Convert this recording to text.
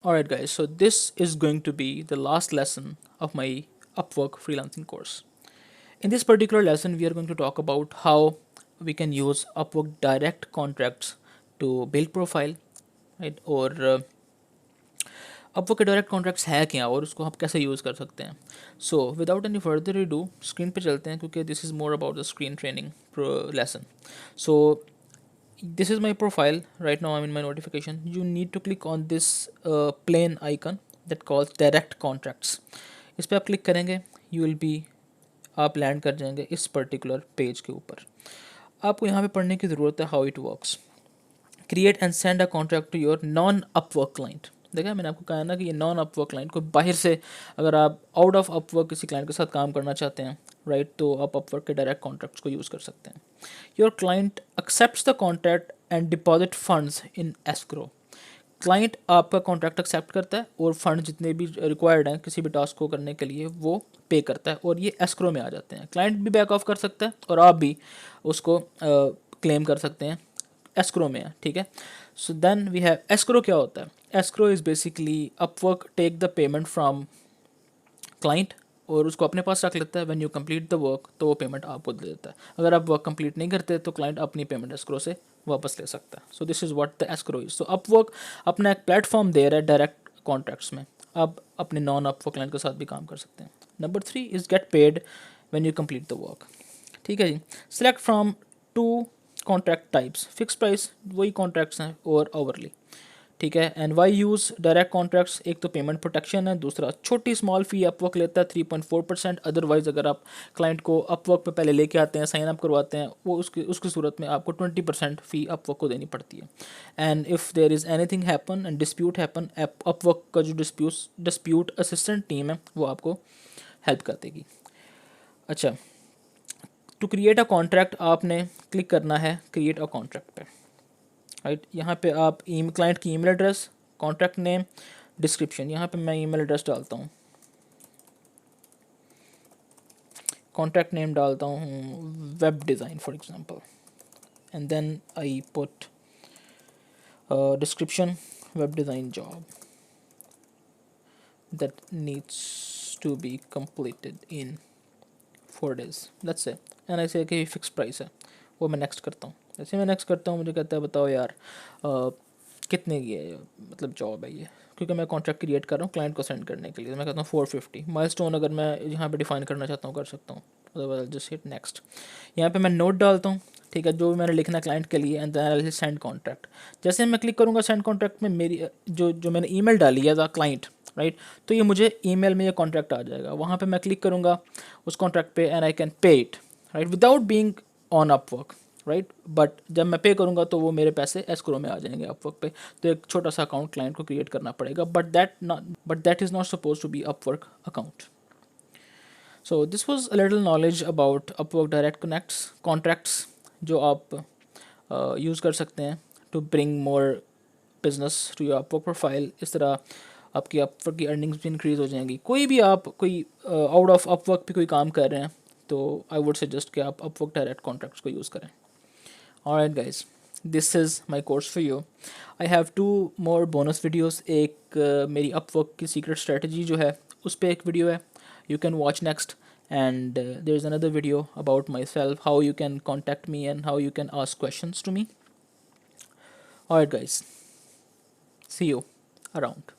Alright guys, so this is going to be the last lesson of my Upwork freelancing course. In this particular lesson, we are going to talk about how we can use Upwork Direct Contracts to build profile, right? और Upwork के direct contracts है क्या और उसको आप कैसे use कर सकते हैं. So without any further do screen पे चलते हैं क्योंकि this is more about the screen training lesson. So this is my profile right now. I'm in my notification. You need to click on this plain icon that calls direct contracts. इस पर आप click करेंगे, you will be आप land कर जाएंगे इस particular page के ऊपर. आपको यहाँ पे पढ़ने की ज़रूरत है how it works. Create and send a contract to your non Upwork client. देखा मैंने आपको कहा ना कि ये नॉन अपवर्क क्लाइंट को बाहर से, अगर आप आउट ऑफ अपवर्क किसी क्लाइंट के साथ काम करना चाहते हैं राइट, तो आप अपवर्क के डायरेक्ट कॉन्ट्रैक्ट्स को यूज़ कर सकते हैं. Your client accepts the contract and deposit funds in escrow. Client आपका कॉन्ट्रैक्ट एक्सेप्ट करता है और फंड जितने भी रिक्वायर्ड हैं किसी भी टास्क को करने के लिए वो पे करता है और ये एस्क्रो में आ जाते हैं. क्लाइंट भी बैक ऑफ कर सकता है और आप भी उसको क्लेम कर सकते हैं. एस्क्रो में है, ठीक है. So then we have escrow. क्या होता है? Escrow is basically Upwork take the payment from client और उसको अपने पास रख लेता है. When you complete the work तो वो पेमेंट आपको दे देता है. अगर आप वर्क कंप्लीट नहीं करते तो क्लाइंट अपनी पेमेंट एस्क्रो से वापस ले सकता है. So this is what the escrow is. So Upwork अपना एक प्लेटफॉर्म दे रहा है डायरेक्ट कॉन्ट्रैक्ट्स में. आप अपने नॉन अपवर्क क्लाइंट के साथ भी काम कर सकते हैं. Number 3 is get paid when you complete the work. ठीक है जी. Select from 2 contract types. Fix price वही कॉन्ट्रैक्ट्स हैं और ओवरली, ठीक है. And why use direct contracts? एक तो पेमेंट प्रोटेक्शन है, दूसरा छोटी स्मॉल फी अपवर्क लेता है 3.4%. अदरवाइज अगर आप क्लाइंट को अपवर्क पे पहले लेके आते हैं, साइन अप करवाते हैं, वो उसकी सूरत में आपको 20% फ़ी अपवर्क को देनी पड़ती है. And if there is anything happen and dispute happen, Upwork का जो डिस्प्यूट असिस्टेंट टीम है वो आपको हेल्प कर देगी. अच्छा, टू क्रिएट अ कॉन्ट्रैक्ट आपने क्लिक करना है क्रिएट अ कॉन्ट्रैक्ट पे, राइट. यहाँ पे आप क्लाइंट की email address, contract name, description. यहाँ पे मैं ईमेल एड्रेस डालता हूँ, कॉन्ट्रैक्ट नेम डालता हूँ web design for example, and then I put description web design job that needs to be completed in 4 days, let's say. एंड ऐसे कि फिक्स प्राइस है, वो मैं नेक्स्ट करता हूँ. जैसे मैं नेक्स्ट करता हूँ मुझे कहता है बताओ यार कितने की है मतलब जॉब है ये, क्योंकि मैं कॉन्ट्रैक्ट क्रिएट कर रहा हूँ क्लाइंट को सेंड करने के लिए. मैं कहता हूँ 450. माइलस्टोन अगर मैं यहाँ पे डिफाइन करना चाहता हूँ कर सकता हूँ. Otherwise just hit next. यहाँ पे मैं नोट डालता हूँ, ठीक है, जो भी मैंने लिखना है क्लाइंट के लिए. And then I will send contract. जैसे मैं क्लिक करूँगा सेंड कॉन्ट्रैक्ट में मेरी जो मैंने ईमेल डाली है द क्लाइंट, राइट, तो ये मुझे ईमेल में ये कॉन्ट्रैक्ट आ जाएगा. वहाँ पे मैं क्लिक करूँगा उस कॉन्ट्रैक्ट पे and I can pay it, right, without being on Upwork, right. But जब मैं पे करूँगा तो वो मेरे पैसे एस्क्रो में आ जाएंगे अपवर्क पे. तो एक छोटा सा अकाउंट क्लाइंट को क्रिएट करना पड़ेगा, but that is not suppose to be Upwork account. So this was a little knowledge about Upwork direct contracts जो आप यूज़ कर सकते हैं to bring more business to your Upwork profile. इस तरह आपकी अपवर्क की अर्निंग्स भी इंक्रीज़ हो जाएंगी. कोई भी आप कोई आउट ऑफ अपवर्क पे कोई काम कर रहे हैं तो आई वुड सजेस्ट कि आप अपवर्क डायरेक्ट कॉन्ट्रैक्ट्स को यूज़ करें. Alright guys, this is my course for you. I have 2 more bonus videos. एक मेरी Upwork की secret strategy जो है उस पे एक वीडियो है, you can watch next. And there is another video about myself, how you can contact me and how you can ask questions to me. Alright guys, see you around.